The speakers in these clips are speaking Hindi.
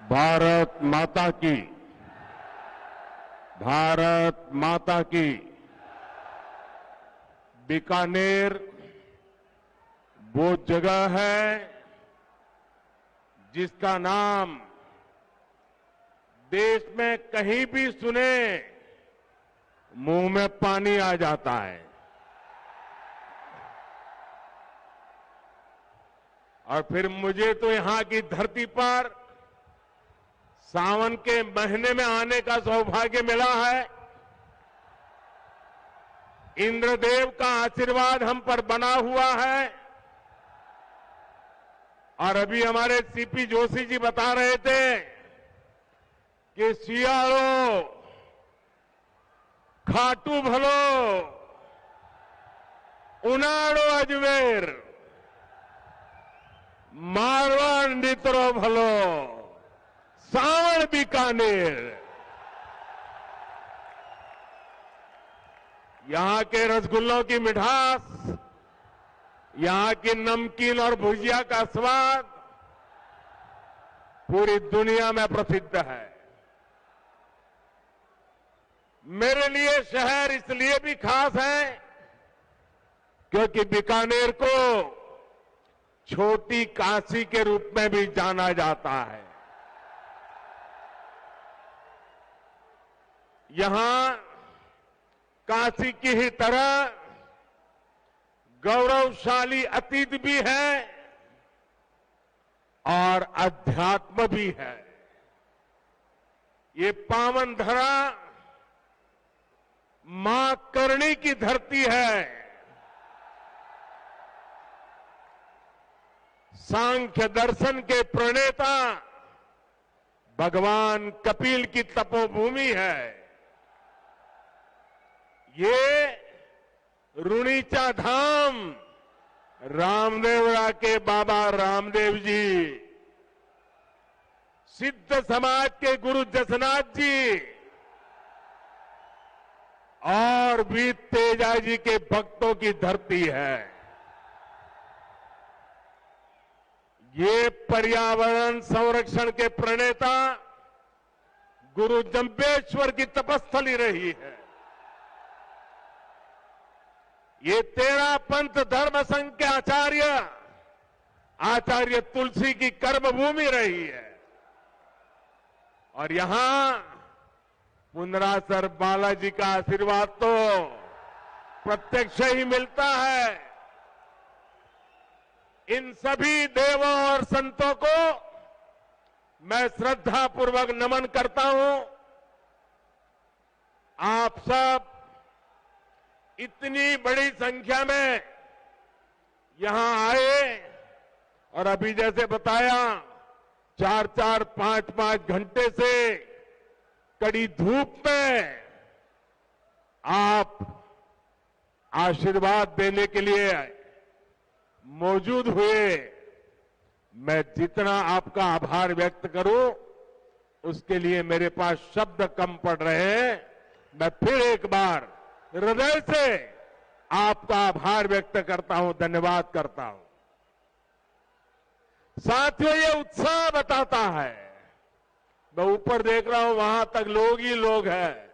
भारत माता की, भारत माता की। बीकानेर वो जगह है जिसका नाम देश में कहीं भी सुने मुंह में पानी आ जाता है। और फिर मुझे तो यहां की धरती पर सावन के महीने में आने का सौभाग्य मिला है। इंद्रदेव का आशीर्वाद हम पर बना हुआ है। और अभी हमारे सीपी जोशी जी बता रहे थे कि सियाड़ो खाटू भलो उनाड़ो अजमेर मारवाड़ नित्रो भलो सावण बीकानेर। यहां के रसगुल्लों की मिठास, यहां की नमकीन और भुजिया का स्वाद पूरी दुनिया में प्रसिद्ध है। मेरे लिए शहर इसलिए भी खास है क्योंकि बीकानेर को छोटी काशी के रूप में भी जाना जाता है। यहां काशी की ही तरह गौरवशाली अतीत भी है और अध्यात्म भी है। ये पावन धरा मां करणी की धरती है। सांख्य दर्शन के प्रणेता भगवान कपिल की तपोभूमि है। ये रुणीचा धाम रामदेवरा के बाबा रामदेव जी, सिद्ध समाज के गुरु जसनाथ जी और भी तेजा जी के भक्तों की धरती है। ये पर्यावरण संरक्षण के प्रणेता गुरु जंबेश्वर की तपस्थली रही है। ये 13 पंथ धर्म संघ के आचार्य तुलसी की कर्मभूमि रही है। और यहां पुनरासर बालाजी का आशीर्वाद तो प्रत्यक्ष ही मिलता है। इन सभी देवों और संतों को मैं श्रद्धापूर्वक नमन करता हूं। आप सब इतनी बड़ी संख्या में यहां आए और अभी जैसे बताया 4-4, 5-5 घंटे से कड़ी धूप में आप आशीर्वाद देने के लिए मौजूद हुए। मैं जितना आपका आभार व्यक्त करूं उसके लिए मेरे पास शब्द कम पड़ रहे हैं। मैं फिर एक बार हृदय से आपका आभार व्यक्त करता हूं, धन्यवाद करता हूं। साथियों, ये उत्साह बताता है। मैं ऊपर देख रहा हूं, वहां तक लोग ही लोग हैं।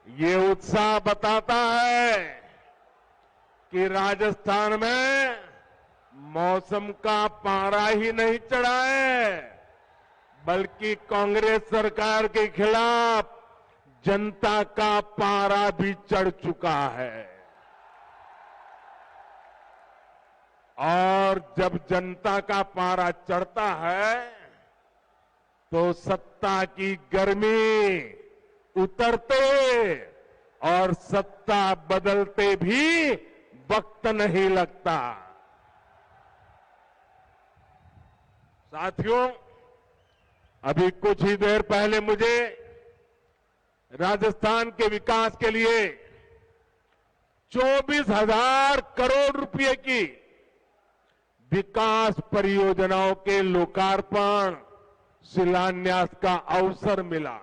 ये उत्साह बताता है कि राजस्थान में मौसम का पारा ही नहीं चढ़ा है, बल्कि कांग्रेस सरकार के खिलाफ जनता का पारा भी चढ़ चुका है। और जब जनता का पारा चढ़ता है तो सत्ता की गर्मी उतरते और सत्ता बदलते भी वक्त नहीं लगता। साथियों, अभी कुछ ही देर पहले मुझे राजस्थान के विकास के लिए 24,000 करोड़ रुपए की विकास परियोजनाओं के लोकार्पण शिलान्यास का अवसर मिला।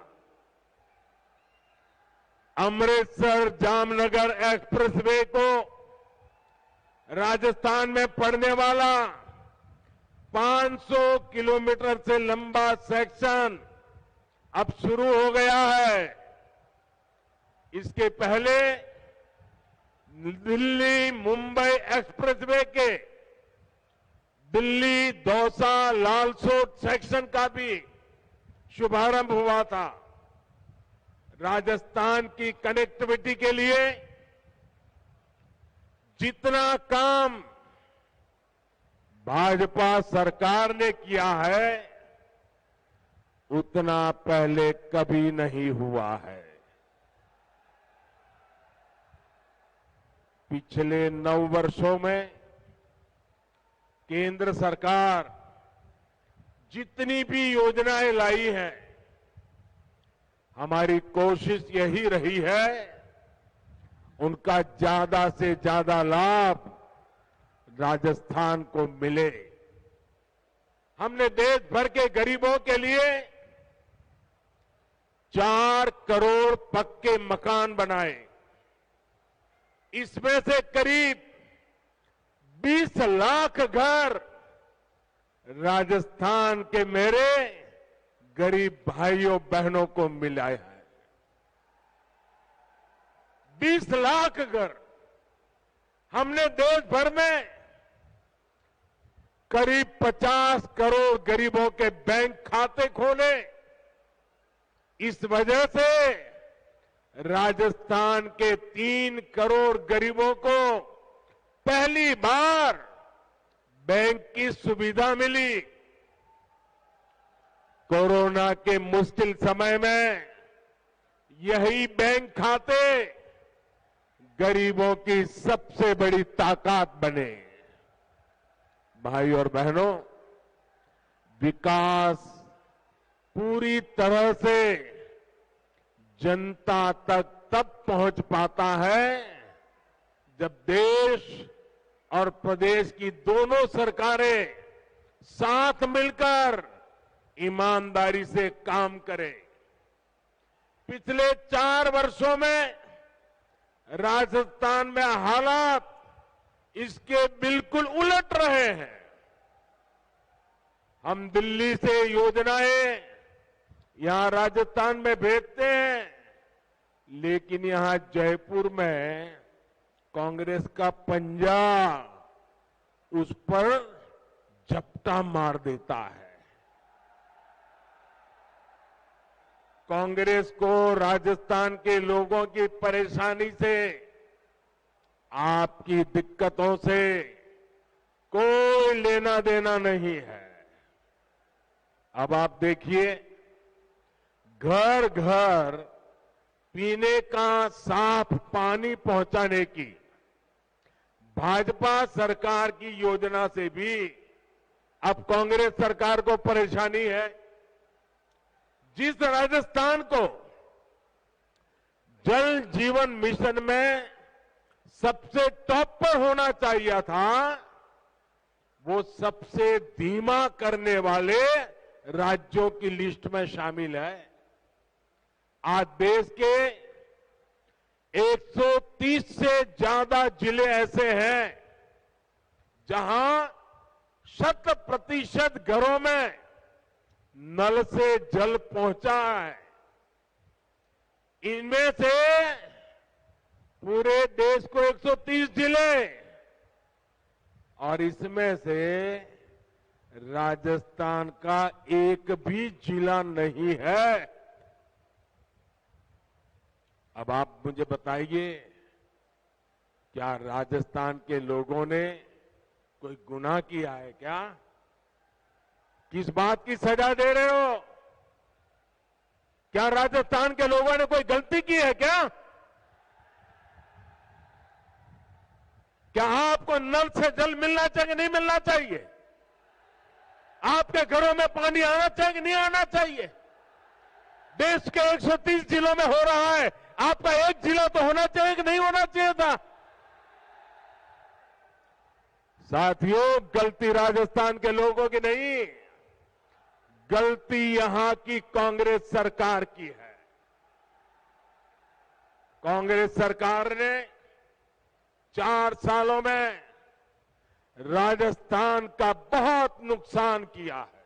अमृतसर जामनगर एक्सप्रेसवे को राजस्थान में पड़ने वाला 500 किलोमीटर से लंबा सेक्शन अब शुरू हो गया है। इसके पहले दिल्ली मुंबई एक्सप्रेसवे के दिल्ली दौसा लालसोट सेक्शन का भी शुभारंभ हुआ था। राजस्थान की कनेक्टिविटी के लिए जितना काम भाजपा सरकार ने किया है उतना पहले कभी नहीं हुआ है। पिछले 9 वर्षों में केंद्र सरकार जितनी भी योजनाएं लाई हैं, हमारी कोशिश यही रही है उनका ज्यादा से ज्यादा लाभ राजस्थान को मिले। हमने देश भर के गरीबों के लिए 4 करोड़ पक्के मकान बनाए। इसमें से करीब 20 लाख घर राजस्थान के मेरे गरीब भाइयों बहनों को मिला है। 20 लाख घर। हमने देश भर में करीब 50 करोड़ गरीबों के बैंक खाते खोले। इस वजह से राजस्थान के 3 करोड़ गरीबों को पहली बार बैंक की सुविधा मिली। कोरोना के मुश्किल समय में यही बैंक खाते गरीबों की सबसे बड़ी ताकत बने। भाई और बहनों, विकास पूरी तरह से जनता तक तब पहुंच पाता है जब देश और प्रदेश की दोनों सरकारें साथ मिलकर ईमानदारी से काम करें। पिछले 4 वर्षों में राजस्थान में हालात इसके बिल्कुल उलट रहे हैं। हम दिल्ली से योजनाएं यहां राजस्थान में भेजते हैं, लेकिन यहां जयपुर में कांग्रेस का पंजा उस पर झपटा मार देता है। कांग्रेस को राजस्थान के लोगों की परेशानी से, आपकी दिक्कतों से कोई लेना देना नहीं है। अब आप देखिए, घर घर पीने का साफ पानी पहुंचाने की भाजपा सरकार की योजना से भी अब कांग्रेस सरकार को परेशानी है। जिस राजस्थान को जल जीवन मिशन में सबसे टॉप पर होना चाहिए था, वो सबसे धीमा करने वाले राज्यों की लिस्ट में शामिल है। आज देश के 130 से ज्यादा जिले ऐसे हैं जहां 100% घरों में नल से जल पहुंचा है। इनमें से पूरे देश को 130 जिले और इसमें से राजस्थान का एक भी जिला नहीं है। अब आप मुझे बताइए, क्या राजस्थान के लोगों ने कोई गुनाह किया है क्या? किस बात की सजा दे रहे हो? क्या राजस्थान के लोगों ने कोई गलती की है क्या? क्या आपको नल से जल मिलना चाहिए, नहीं मिलना चाहिए? आपके घरों में पानी आना चाहिए कि नहीं आना चाहिए? देश के 130 जिलों में हो रहा है, आपका एक जिला तो होना चाहिए कि नहीं होना चाहिए था? साथियों, गलती राजस्थान के लोगों की नहीं, गलती यहां की कांग्रेस सरकार की है। कांग्रेस सरकार ने 4 सालों में राजस्थान का बहुत नुकसान किया है।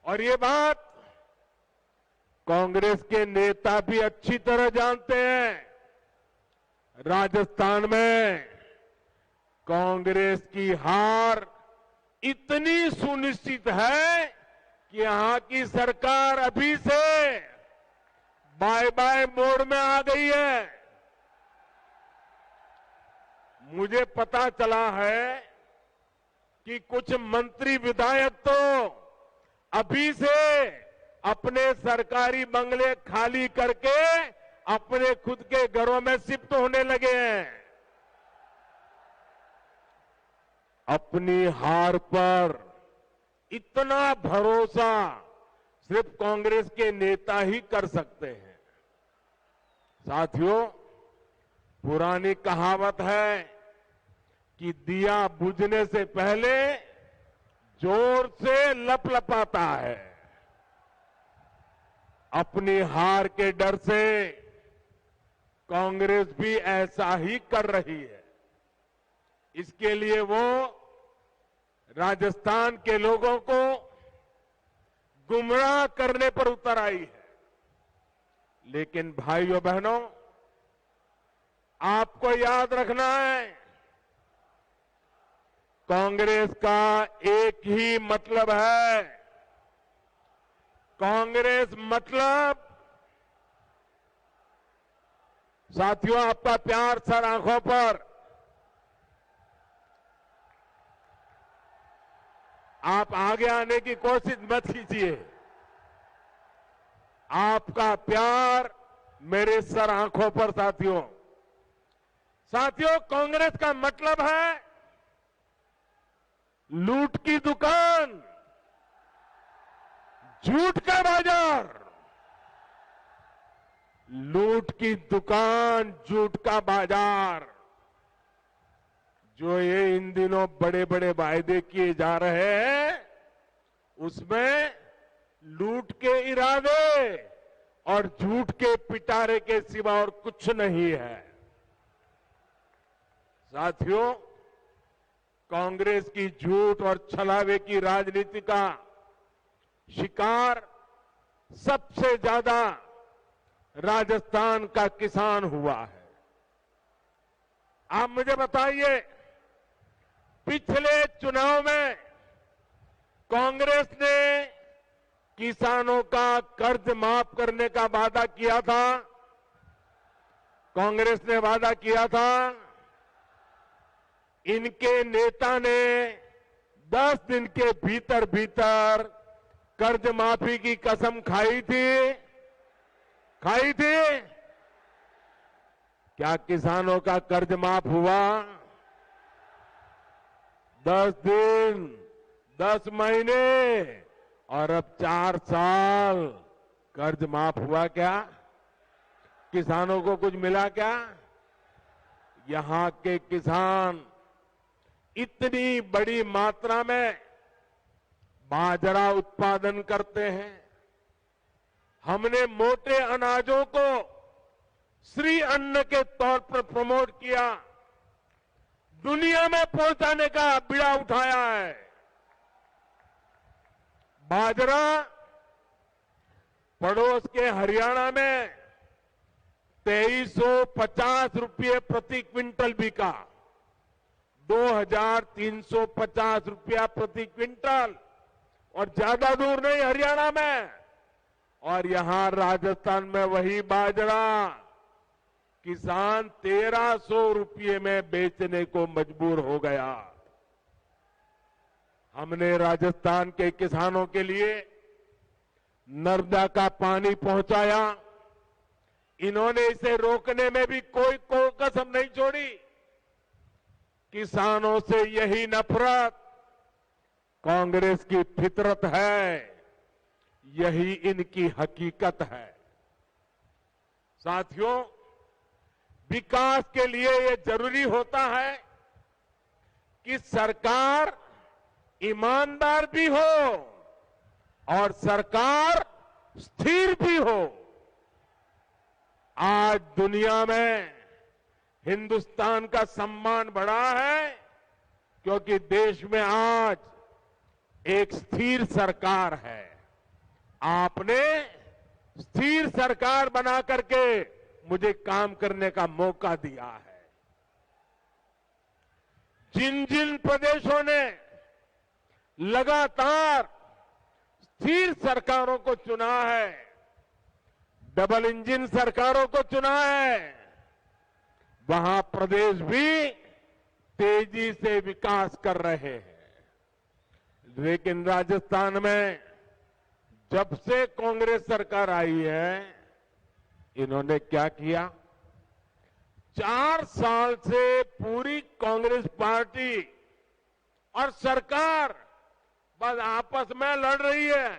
और ये बात कांग्रेस के नेता भी अच्छी तरह जानते हैं। राजस्थान में कांग्रेस की हार इतनी सुनिश्चित है कि यहां की सरकार अभी से बाय बाय मोड में आ गई है। मुझे पता चला है कि कुछ मंत्री विधायक तो अभी से अपने सरकारी बंगले खाली करके अपने खुद के घरों में शिफ्ट होने लगे हैं। अपनी हार पर इतना भरोसा सिर्फ कांग्रेस के नेता ही कर सकते हैं। साथियों, पुरानी कहावत है कि दिया बुझने से पहले जोर से लपलपाता है। अपनी हार के डर से कांग्रेस भी ऐसा ही कर रही है। इसके लिए वो राजस्थान के लोगों को गुमराह करने पर उतर आई है। लेकिन भाइयों बहनों, आपको याद रखना है, कांग्रेस का एक ही मतलब है। कांग्रेस मतलब, साथियों आपका प्यार सर आंखों पर, आप आगे आने की कोशिश मत कीजिए। आपका प्यार मेरे सर आंखों पर। साथियों, कांग्रेस का मतलब है लूट की दुकान, झूठ का बाजार। लूट की दुकान, झूठ का बाजार, जो ये इन दिनों बड़े बड़े वायदे किए जा रहे हैं, उसमें लूट के इरादे और झूठ के पिटारे के सिवा और कुछ नहीं है। साथियों, कांग्रेस की झूठ और छलावे की राजनीति का शिकार सबसे ज्यादा राजस्थान का किसान हुआ है। आप मुझे बताइए, पिछले चुनाव में कांग्रेस ने किसानों का कर्ज माफ करने का वादा किया था। कांग्रेस ने वादा किया था। इनके नेता ने 10 दिन के भीतर भीतर कर्ज माफी की कसम खाई थी। क्या किसानों का कर्ज माफ हुआ? 10 दिन, 10 महीने और अब 4 साल कर्ज माफ हुआ क्या? किसानों को कुछ मिला क्या? यहां के किसान इतनी बड़ी मात्रा में बाजरा उत्पादन करते हैं। हमने मोटे अनाजों को श्री अन्न के तौर पर प्रमोट किया, दुनिया में पहुंचाने का बीड़ा उठाया है। बाजरा पड़ोस के हरियाणा में 2350 रुपये प्रति क्विंटल बिका, 2350 रुपया प्रति क्विंटल, और ज्यादा दूर नहीं हरियाणा में। और यहां राजस्थान में वही बाजरा किसान 1300 रुपये में बेचने को मजबूर हो गया। हमने राजस्थान के किसानों के लिए नर्मदा का पानी पहुंचाया। इन्होंने इसे रोकने में भी कोई कसम नहीं छोड़ी। किसानों से यही नफरत कांग्रेस की फितरत है, यही इनकी हकीकत है। साथियों, विकास के लिए ये जरूरी होता है कि सरकार ईमानदार भी हो और सरकार स्थिर भी हो। आज दुनिया में हिंदुस्तान का सम्मान बढ़ा है क्योंकि देश में आज एक स्थिर सरकार है। आपने स्थिर सरकार बना करके मुझे काम करने का मौका दिया है। जिन जिन प्रदेशों ने लगातार स्थिर सरकारों को चुना है, डबल इंजन सरकारों को चुना है, वहां प्रदेश भी तेजी से विकास कर रहे हैं। लेकिन राजस्थान में जब से कांग्रेस सरकार आई है, इन्होंने क्या किया? 4 साल से पूरी कांग्रेस पार्टी और सरकार बस आपस में लड़ रही है।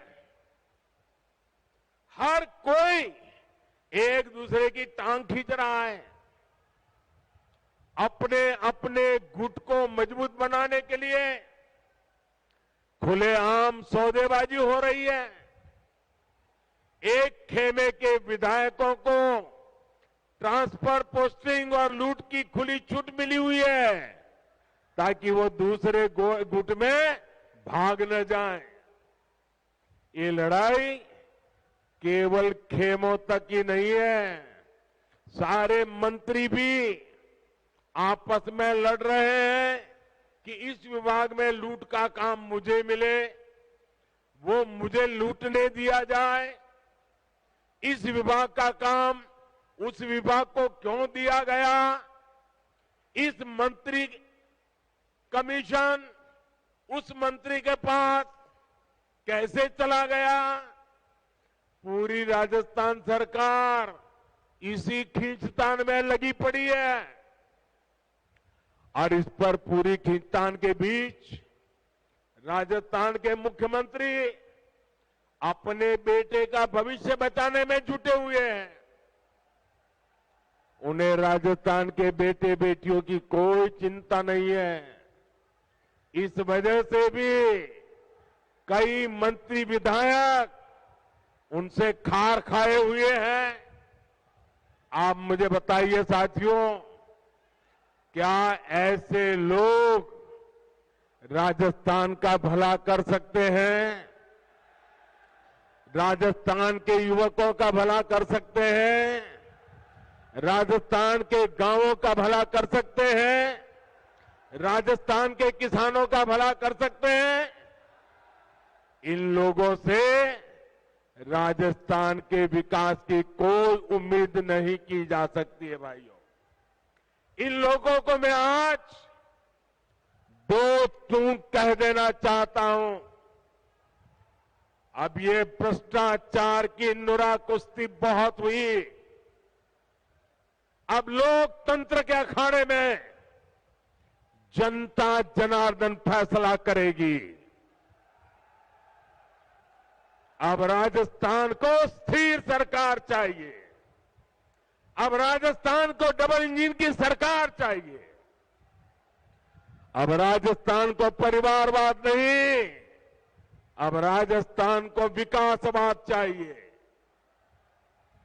हर कोई एक दूसरे की टांग खींच रहा है। अपने अपने गुट को मजबूत बनाने के लिए खुलेआम सौदेबाजी हो रही है। एक खेमे के विधायकों को ट्रांसफर, पोस्टिंग और लूट की खुली छूट मिली हुई है ताकि वो दूसरे गुट में भाग न जाए। ये लड़ाई केवल खेमों तक ही नहीं है, सारे मंत्री भी आपस में लड़ रहे हैं कि इस विभाग में लूट का काम मुझे मिले, वो मुझे लूटने दिया जाए। इस विभाग का काम उस विभाग को क्यों दिया गया? इस मंत्री कमीशन उस मंत्री के पास कैसे चला गया? पूरी राजस्थान सरकार इसी खींचतान में लगी पड़ी है और इस पर पूरी खींचतान के बीच राजस्थान के मुख्यमंत्री अपने बेटे का भविष्य बचाने में जुटे हुए हैं। उन्हें राजस्थान के बेटे बेटियों की कोई चिंता नहीं है। इस वजह से भी कई मंत्री विधायक उनसे खार खाए हुए हैं। आप मुझे बताइए साथियों, क्या ऐसे लोग राजस्थान का भला कर सकते हैं? राजस्थान के युवकों का भला कर सकते हैं? राजस्थान के गांवों का भला कर सकते हैं? राजस्थान के किसानों का भला कर सकते हैं? इन लोगों से राजस्थान के विकास की कोई उम्मीद नहीं की जा सकती है भाइयों। इन लोगों को मैं आज 2 चूक कह देना चाहता हूं। अब ये भ्रष्टाचार की नुरा कुश्ती बहुत हुई। अब लोकतंत्र के अखाड़े में जनता जनार्दन फैसला करेगी। अब राजस्थान को स्थिर सरकार चाहिए। अब राजस्थान को डबल इंजन की सरकार चाहिए। अब राजस्थान को परिवारवाद नहीं, अब राजस्थान को विकासवाद चाहिए।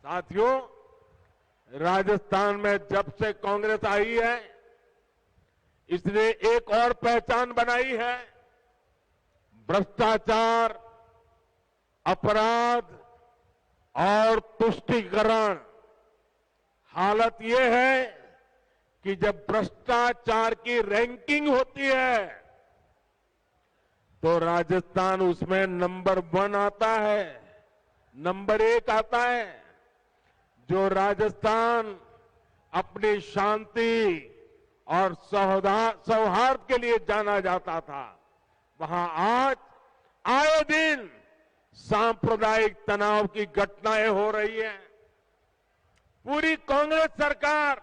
साथियों, राजस्थान में जब से कांग्रेस आई है, इसने एक और पहचान बनाई है। भ्रष्टाचार, अपराध और तुष्टीकरण। हालत यह है कि जब भ्रष्टाचार की रैंकिंग होती है तो राजस्थान उसमें नंबर 1 आता है, नंबर 1 आता है। जो राजस्थान अपनी शांति और सौहार्द के लिए जाना जाता था, वहां आज आए दिन सांप्रदायिक तनाव की घटनाएं हो रही हैं। पूरी कांग्रेस सरकार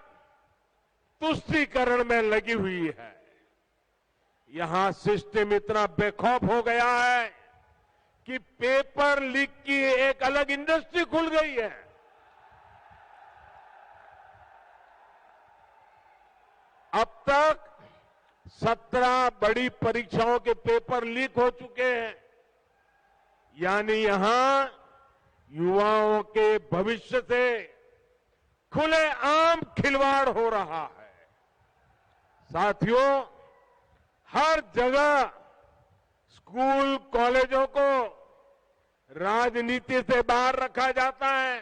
तुष्टीकरण में लगी हुई है। यहां सिस्टम इतना बेखौफ हो गया है कि पेपर लीक की एक अलग इंडस्ट्री खुल गई है। अब तक 17 बड़ी परीक्षाओं के पेपर लीक हो चुके हैं। यानी यहां युवाओं के भविष्य से खुलेआम खिलवाड़ हो रहा है। साथियों, हर जगह स्कूल कॉलेजों को राजनीति से बाहर रखा जाता है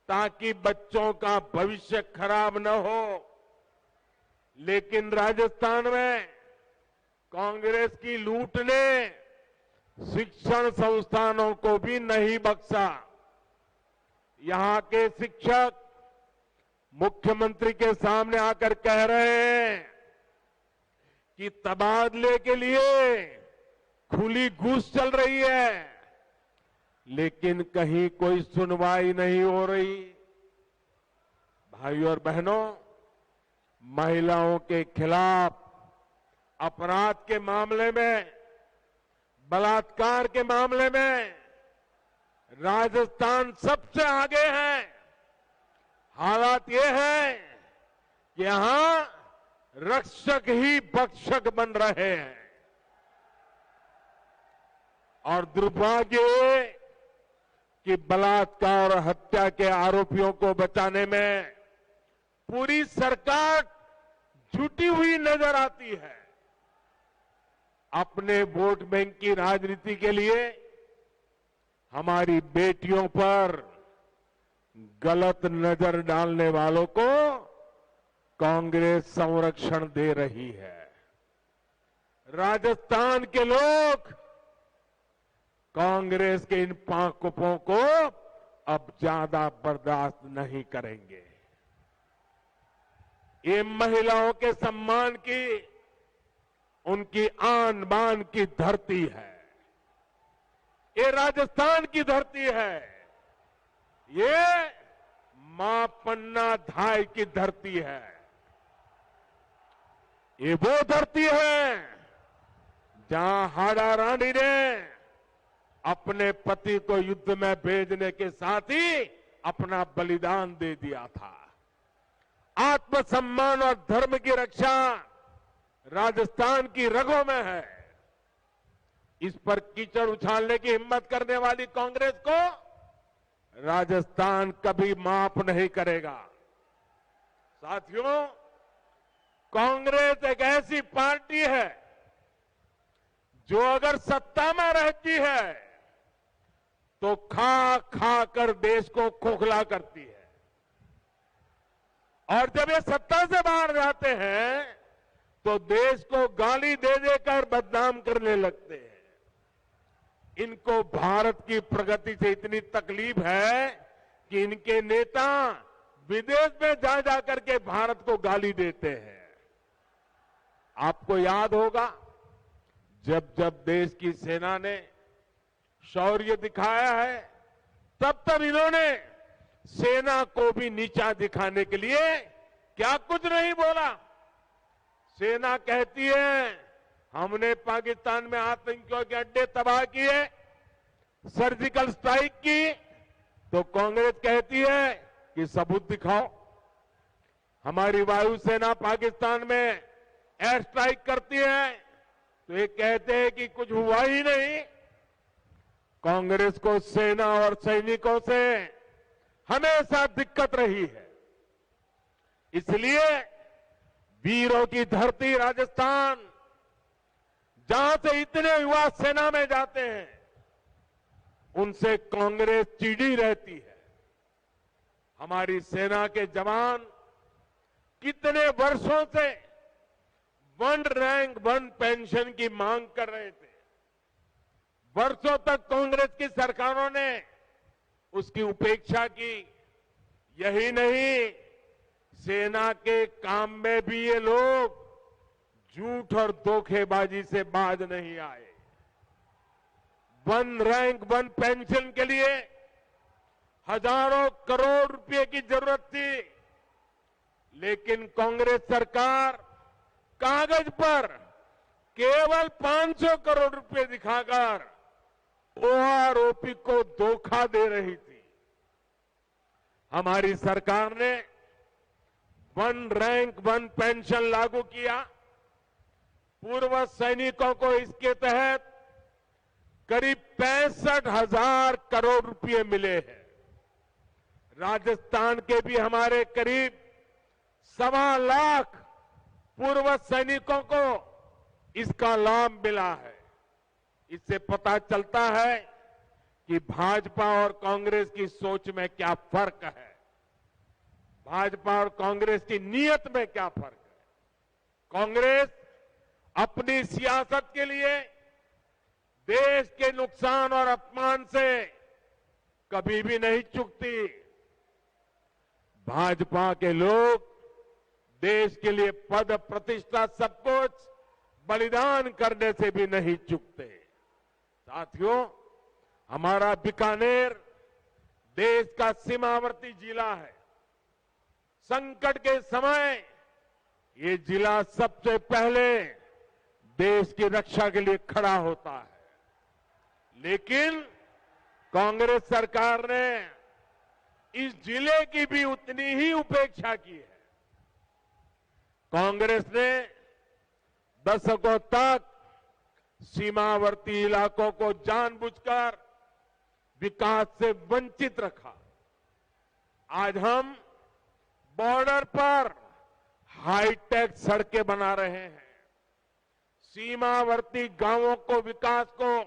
ताकि बच्चों का भविष्य खराब न हो। लेकिन राजस्थान में कांग्रेस की लूट ने शिक्षण संस्थानों को भी नहीं बख्शा। यहां के शिक्षक मुख्यमंत्री के सामने आकर कह रहे हैं कि तबादले के लिए खुली घूस चल रही है, लेकिन कहीं कोई सुनवाई नहीं हो रही। भाइयों और बहनों, महिलाओं के खिलाफ अपराध के मामले में, बलात्कार के मामले में राजस्थान सबसे आगे है। हालात ये है कि यहां रक्षक ही भक्षक बन रहे हैं और दुर्भाग्य ये कि बलात्कार और हत्या के आरोपियों को बचाने में पूरी सरकार जुटी हुई नजर आती है। अपने वोट बैंक की राजनीति के लिए हमारी बेटियों पर गलत नजर डालने वालों को कांग्रेस संरक्षण दे रही है। राजस्थान के लोग कांग्रेस के इन पांवों को अब ज्यादा बर्दाश्त नहीं करेंगे। ये महिलाओं के सम्मान की, उनकी आन बान की धरती है। ये राजस्थान की धरती है। ये मां पन्ना धाय की धरती है। ये वो धरती है जहां हाड़ा रानी ने अपने पति को युद्ध में भेजने के साथ ही अपना बलिदान दे दिया था। आत्मसम्मान और धर्म की रक्षा राजस्थान की रगों में है। इस पर कीचड़ उछालने की हिम्मत करने वाली कांग्रेस को राजस्थान कभी माफ नहीं करेगा। साथियों, कांग्रेस एक ऐसी पार्टी है जो अगर सत्ता में रहती है तो खा खा कर देश को खोखला करती है, और जब ये सत्ता से बाहर जाते हैं तो देश को गाली दे देकर बदनाम करने लगते हैं। इनको भारत की प्रगति से इतनी तकलीफ है कि इनके नेता विदेश में जा जाकर के भारत को गाली देते हैं। आपको याद होगा, जब जब देश की सेना ने शौर्य दिखाया है, तब तब इन्होंने सेना को भी नीचा दिखाने के लिए क्या कुछ नहीं बोला। सेना कहती है हमने पाकिस्तान में आतंकियों के अड्डे तबाह किए, सर्जिकल स्ट्राइक की, तो कांग्रेस कहती है कि सबूत दिखाओ। हमारी वायुसेना पाकिस्तान में एयर स्ट्राइक करती है तो ये कहते हैं कि कुछ हुआ ही नहीं। कांग्रेस को सेना और सैनिकों से हमेशा दिक्कत रही है। इसलिए वीरों की धरती राजस्थान, जहां से इतने युवा सेना में जाते हैं, उनसे कांग्रेस चिढ़ी रहती है। हमारी सेना के जवान कितने वर्षों से 1 रैंक 1 पेंशन की मांग कर रहे थे। वर्षों तक कांग्रेस की सरकारों ने उसकी उपेक्षा की। यही नहीं, सेना के काम में भी ये लोग झूठ और धोखेबाजी से बाज नहीं आए। 1 रैंक 1 पेंशन के लिए हजारों करोड़ रुपए की जरूरत थी, लेकिन कांग्रेस सरकार कागज पर केवल 500 करोड़ रुपए दिखाकर ओआरओपी को धोखा दे रही थी। हमारी सरकार ने 1 रैंक 1 पेंशन लागू किया। पूर्व सैनिकों को इसके तहत करीब 65,000 करोड़ रुपए मिले हैं। राजस्थान के भी हमारे करीब 1.25 लाख पूर्व सैनिकों को इसका लाभ मिला है। इससे पता चलता है कि भाजपा और कांग्रेस की सोच में क्या फर्क है, भाजपा और कांग्रेस की नीयत में क्या फर्क है। कांग्रेस अपनी सियासत के लिए देश के नुकसान और अपमान से कभी भी नहीं चूकती। भाजपा के लोग देश के लिए पद प्रतिष्ठा सब कुछ बलिदान करने से भी नहीं चूकते। साथियों, हमारा बीकानेर देश का सीमावर्ती जिला है। संकट के समय ये जिला सबसे पहले देश की रक्षा के लिए खड़ा होता है। लेकिन कांग्रेस सरकार ने इस जिले की भी उतनी ही उपेक्षा की है। कांग्रेस ने दशकों तक सीमावर्ती इलाकों को जानबूझकर विकास से वंचित रखा। आज हम बॉर्डर पर हाईटेक सड़कें बना रहे हैं। सीमावर्ती गांवों को विकास को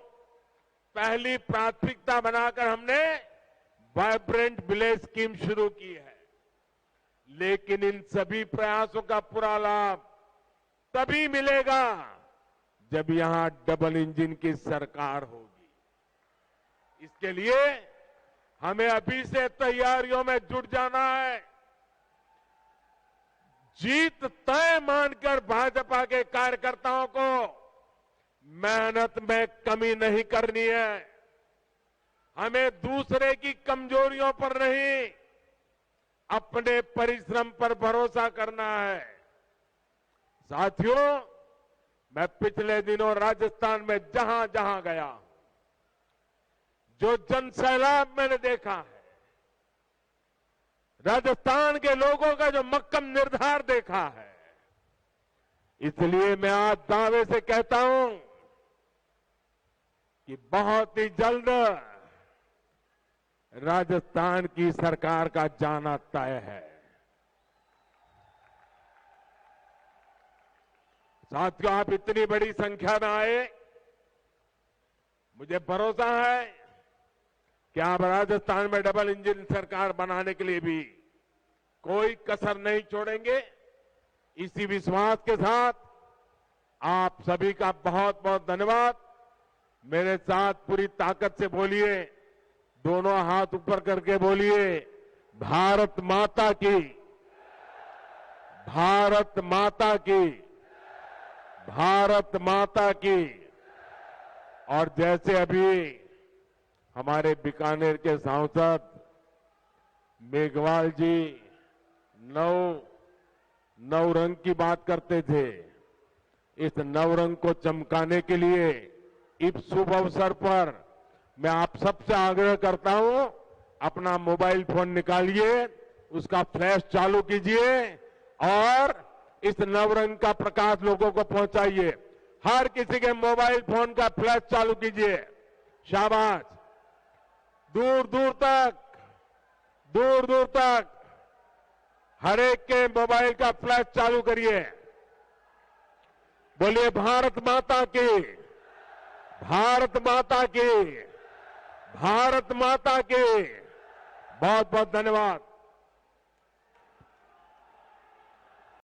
पहली प्राथमिकता बनाकर हमने वाइब्रेंट विलेज स्कीम शुरू की है। लेकिन इन सभी प्रयासों का पूरा लाभ तभी मिलेगा जब यहां डबल इंजन की सरकार होगी। इसके लिए हमें अभी से तैयारियों में जुट जाना है। जीत तय मानकर भाजपा के कार्यकर्ताओं को मेहनत में कमी नहीं करनी है। हमें दूसरे की कमजोरियों पर नहीं, अपने परिश्रम पर भरोसा करना है। साथियों, मैं पिछले दिनों राजस्थान में जहां जहां गया, जो जनसैलाब मैंने देखा है, राजस्थान के लोगों का जो मक्कम निर्धार देखा है, इसलिए मैं आज दावे से कहता हूं कि बहुत ही जल्द राजस्थान की सरकार का जाना तय है। साथियों, आप इतनी बड़ी संख्या में आए, मुझे भरोसा है कि आप राजस्थान में डबल इंजन सरकार बनाने के लिए भी कोई कसर नहीं छोड़ेंगे। इसी विश्वास के साथ आप सभी का बहुत बहुत धन्यवाद। मेरे साथ पूरी ताकत से बोलिए, दोनों हाथ ऊपर करके बोलिए, भारत माता की, भारत माता की, भारत माता की। और जैसे अभी हमारे बीकानेर के सांसद मेघवाल जी नौ रंग की बात करते थे, इस नौ रंग को चमकाने के लिए इस शुभ अवसर पर मैं आप सबसे आग्रह करता हूं, अपना मोबाइल फोन निकालिए, उसका फ्लैश चालू कीजिए और इस नवरंग का प्रकाश लोगों को पहुंचाइए। हर किसी के मोबाइल फोन का फ्लैश चालू कीजिए। शाबाश। दूर दूर तक हर एक के मोबाइल का फ्लैश चालू करिए। बोलिए भारत माता की, भारत माता की, भारत माता की। बहुत बहुत धन्यवाद।